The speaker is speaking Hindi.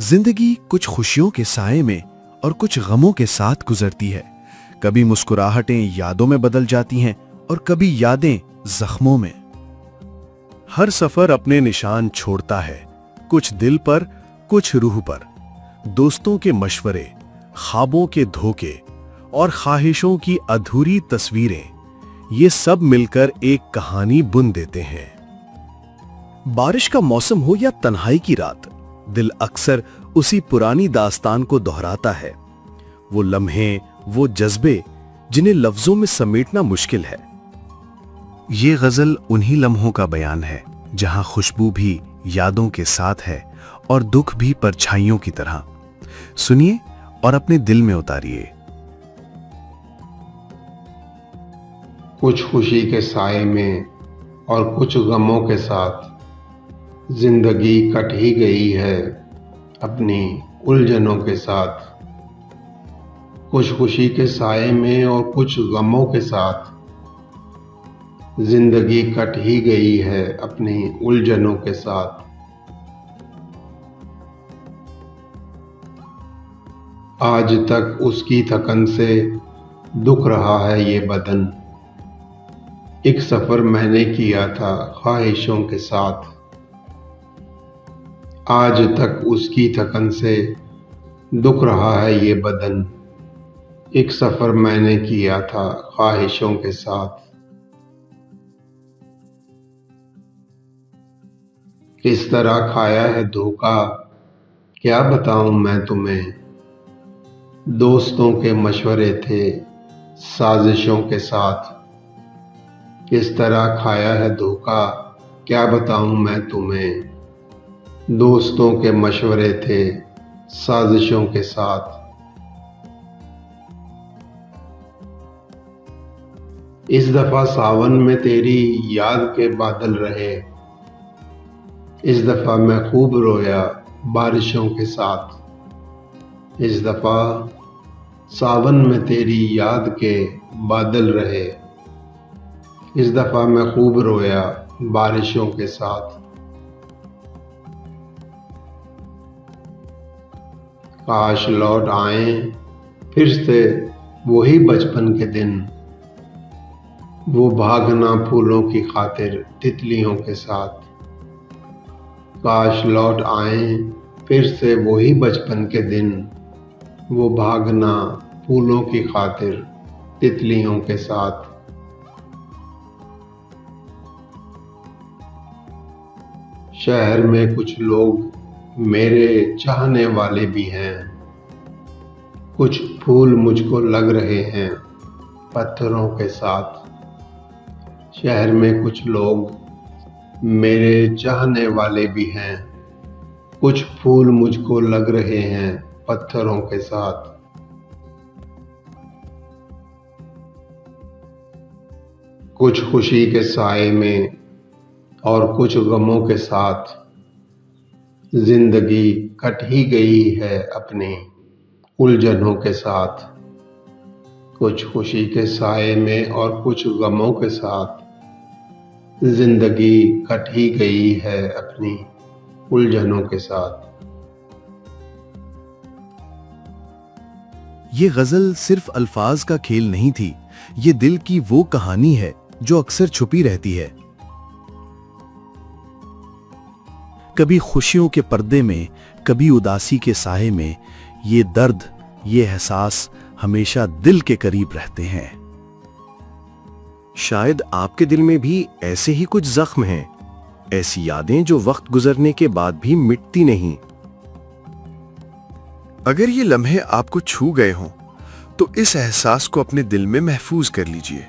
जिंदगी कुछ खुशियों के साए में और कुछ गमों के साथ गुजरती है। कभी मुस्कुराहटें यादों में बदल जाती हैं और कभी यादें जख्मों में। हर सफर अपने निशान छोड़ता है, कुछ दिल पर, कुछ रूह पर। दोस्तों के मशवरे, ख्वाबों के धोखे और ख्वाहिशों की अधूरी तस्वीरें, ये सब मिलकर एक कहानी बुन देते हैं। बारिश का मौसम हो या तन्हाई की रात, दिल अक्सर उसी पुरानी दास्तान को दोहराता है। वो लम्हे, वो जज्बे जिन्हें लफ्जों में समेटना मुश्किल है। ये गजल उन्हीं लम्हों का बयान है जहां खुशबू भी यादों के साथ है और दुख भी परछाइयों की तरह। सुनिए और अपने दिल में उतारिए। कुछ खुशी के साए में और कुछ गमों के साथ जिंदगी कट ही गई है अपनी उलझनों के साथ। कुछ खुशी के साए में और कुछ गमों के साथ जिंदगी कट ही गई है अपनी उलझनों के साथ। आज तक उसकी थकन से दुख रहा है ये बदन। एक सफर मैंने किया था ख्वाहिशों के साथ। आज तक उसकी थकन से दुख रहा है ये बदन। एक सफर मैंने किया था ख्वाहिशों के साथ। किस तरह खाया है धोखा क्या बताऊं मैं तुम्हें। दोस्तों के मशवरे थे साजिशों के साथ। किस तरह खाया है धोखा क्या बताऊं मैं तुम्हें। दोस्तों के मशवरे थे साजिशों के साथ। इस दफा सावन में तेरी याद के बादल रहे। इस दफा मैं खूब रोया बारिशों के साथ। इस दफा सावन में तेरी याद के बादल रहे। इस दफा मैं खूब रोया बारिशों के साथ। काश लौट आए फिर से वही बचपन के दिन। वो भागना फूलों की खातिर तितलियों के साथ। काश लौट आए फिर से वही बचपन के दिन। वो भागना फूलों की खातिर तितलियों के साथ। शहर में कुछ लोग मेरे चाहने वाले भी हैं। कुछ फूल मुझको लग रहे हैं पत्थरों के साथ। शहर में कुछ लोग मेरे चाहने वाले भी हैं। कुछ फूल मुझको लग रहे हैं पत्थरों के साथ। कुछ खुशी के साए में और कुछ गमों के साथ जिंदगी कट ही गई है अपनी उलझनों के साथ। कुछ खुशी के साए में और कुछ गमों के साथ जिंदगी कट ही गई है अपनी उलझनों के साथ। ये गजल सिर्फ अल्फाज का खेल नहीं थी, ये दिल की वो कहानी है जो अक्सर छुपी रहती है। कभी खुशियों के पर्दे में, कभी उदासी के साए में। ये दर्द, ये एहसास हमेशा दिल के करीब रहते हैं। शायद आपके दिल में भी ऐसे ही कुछ जख्म हैं, ऐसी यादें जो वक्त गुजरने के बाद भी मिटती नहीं। अगर ये लम्हे आपको छू गए हों तो इस एहसास को अपने दिल में महफूज कर लीजिए।